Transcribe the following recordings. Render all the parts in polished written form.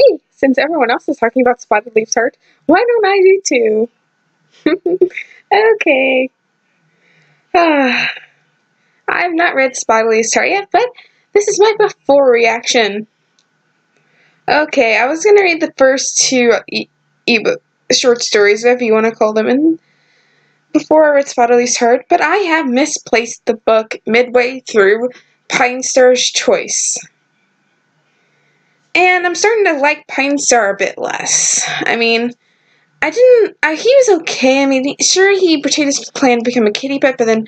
Hey, since everyone else is talking about Spottedleaf's heart, why don't I do too? Okay. I've not read Spottedleaf's heart yet, but this is my before reaction. Okay, I was gonna read the first two ebook short stories, whatever you want to call them, and before I read Spottedleaf's heart, but I have misplaced the book midway through Pine Star's Choice. And I'm starting to like Pine Star a bit less. I mean, he was okay. I mean, sure, he betrayed his plan to become a kitty pet, but then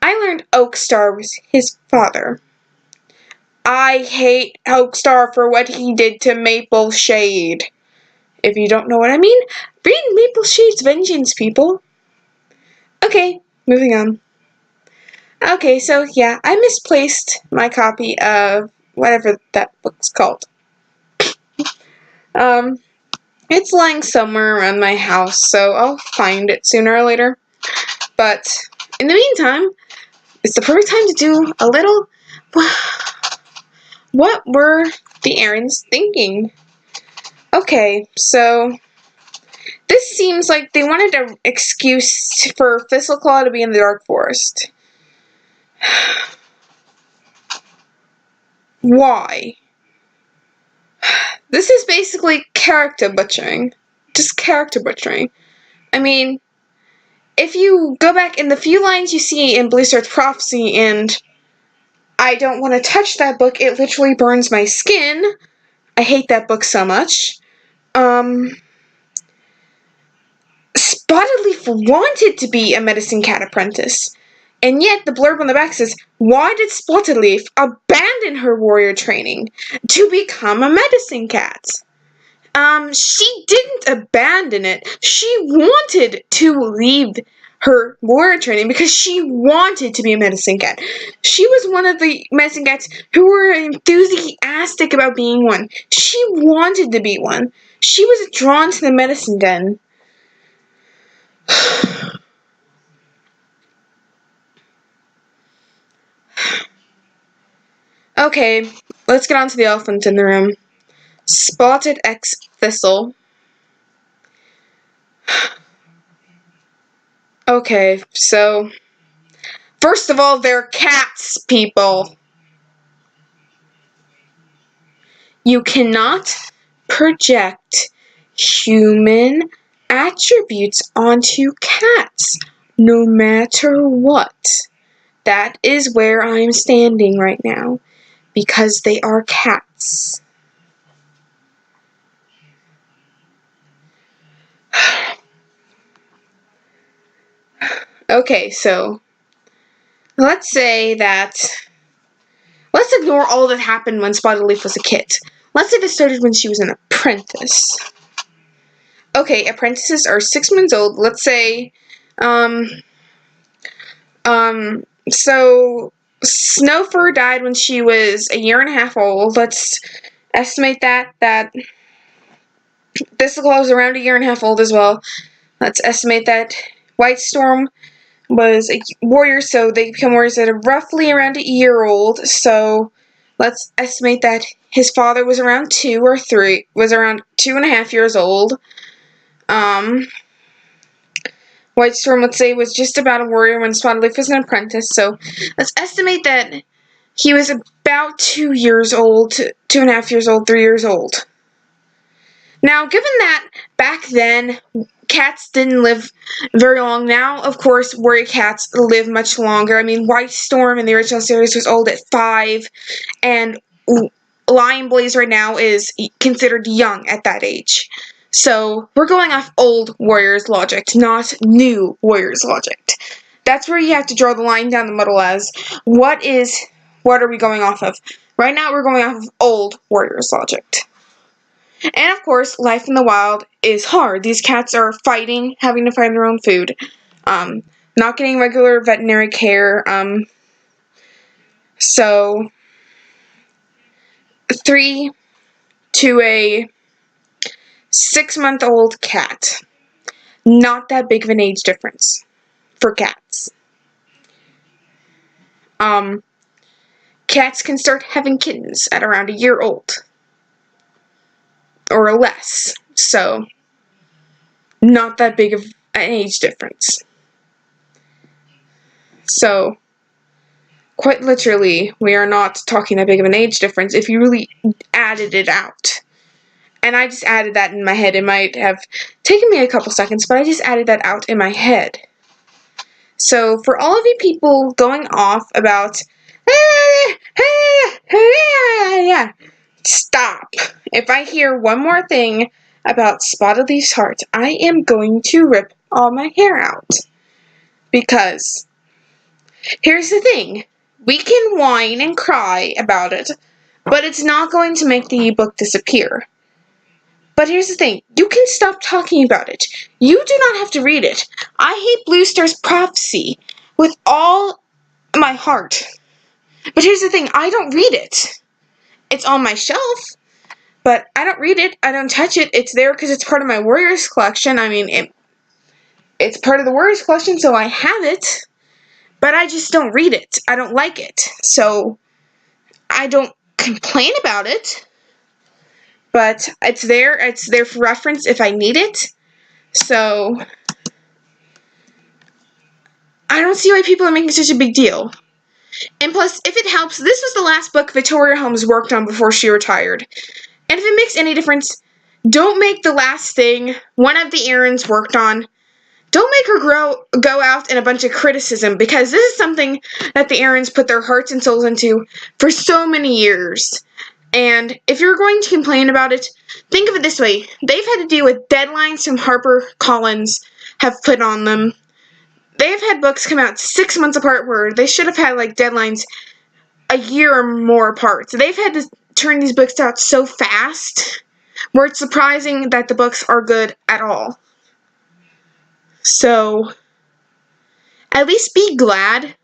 I learned Oakstar was his father. I hate Oakstar for what he did to Maple Shade. If you don't know what I mean, read Maple Shade's Vengeance, people. Okay, moving on. Okay, so yeah, I misplaced my copy of whatever that book's called. It's lying somewhere around my house, so I'll find it sooner or later. But in the meantime, it's the perfect time to do a little. What were the Aarons thinking? Okay, so this seems like they wanted an excuse for Thistleclaw to be in the Dark Forest. Why? This is basically character butchering. Just character butchering. I mean, if you go back in the few lines you see in Blue Star's Prophecy, and I don't want to touch that book, it literally burns my skin. I hate that book so much. Spottedleaf wanted to be a medicine cat apprentice, and yet the blurb on the back says, why did Spottedleaf abandon her warrior training to become a medicine cat? She didn't abandon it. She wanted to leave her warrior training because she wanted to be a medicine cat. She was one of the medicine cats who were enthusiastic about being one. She wanted to be one. She was drawn to the medicine den. Okay, let's get on to the elephant in the room. Spotted X Thistle. Okay, so first of all, they're cats, people. You cannot project human attributes onto cats, no matter what. That is where I'm standing right now, because they are cats. Okay, so let's say that. Let's ignore all that happened when Spottedleaf was a kid. Let's say this started when she was an apprentice. Okay, apprentices are 6 months old. Let's say, so Snowfur died when she was a year and a half old. Let's estimate that Thistleclaw was around a year and a half old as well. Let's estimate that White Storm was a warrior, so they become warriors at roughly around a year old. So let's estimate that his father was around 2 or 3, was around 2.5 years old. White Storm, let's say, was just about a warrior when Spottedleaf was an apprentice. So let's estimate that he was about 2 years old, 2.5 years old, 3 years old. Now, given that back then cats didn't live very long, now, of course, warrior cats live much longer. I mean, White Storm in the original series was old at 5, and Lion Blaze right now is considered young at that age. So, we're going off old warriors' logic, not new warriors' logic. That's where you have to draw the line down the middle as, what are we going off of? Right now, we're going off of old warriors' logic. And of course, life in the wild is hard. These cats are fighting, having to find their own food, not getting regular veterinary care. So 3 to a 6-month-old cat. Not that big of an age difference for cats. Cats can start having kittens at around a year old. or less. So, not that big of an age difference. So, quite literally, we are not talking that big of an age difference if you really added it out. And I just added that in my head. It might have taken me a couple seconds, but I just added that out in my head. So, for all of you people going off about, stop. If I hear one more thing about Spottedleaf's heart, I am going to rip all my hair out. Because, here's the thing. We can whine and cry about it, but it's not going to make the ebook disappear. But here's the thing. You can stop talking about it. You do not have to read it. I hate Blue Star's Prophecy with all my heart. But here's the thing. I don't read it. It's on my shelf, but I don't read it. I don't touch it. It's there because it's part of my Warriors collection. I mean, it's part of the Warriors collection, so I have it. But I just don't read it. I don't like it. So, I don't complain about it. But it's there. It's there for reference if I need it. So, I don't see why people are making such a big deal. And plus, if it helps, this was the last book Victoria Holmes worked on before she retired. And if it makes any difference, don't make the last thing one of the Aarons worked on. Don't make her go out in a bunch of criticism, because this is something that the Aarons put their hearts and souls into for so many years. And if you're going to complain about it, think of it this way. They've had to deal with deadlines from HarperCollins have put on them. They've had books come out 6 months apart where they should have had like deadlines a year or more apart. So they've had to turn these books out so fast where it's surprising that the books are good at all. So, at least be glad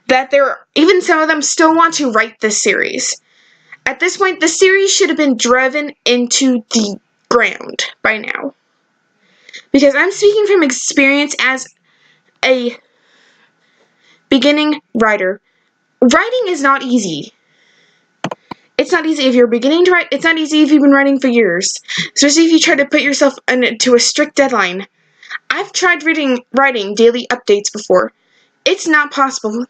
that even some of them still want to write this series. At this point, the series should have been driven into the ground by now. Because I'm speaking from experience as a beginning writer. Writing is not easy. It's not easy if you're beginning to write. It's not easy if you've been writing for years. Especially if you try to put yourself into a strict deadline. I've tried writing daily updates before. It's not possible.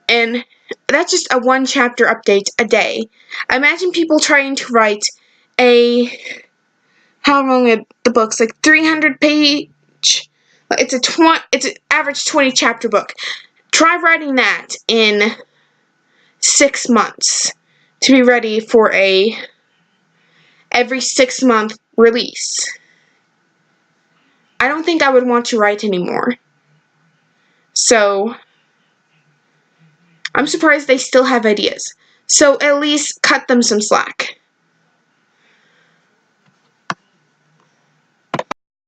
And that's just a 1-chapter update a day. Imagine people trying to write how long are the books? Like 300 page. It's an average 20-chapter book. Try writing that in 6 months to be ready for every 6-month release. I don't think I would want to write anymore. So, I'm surprised they still have ideas. So, at least cut them some slack.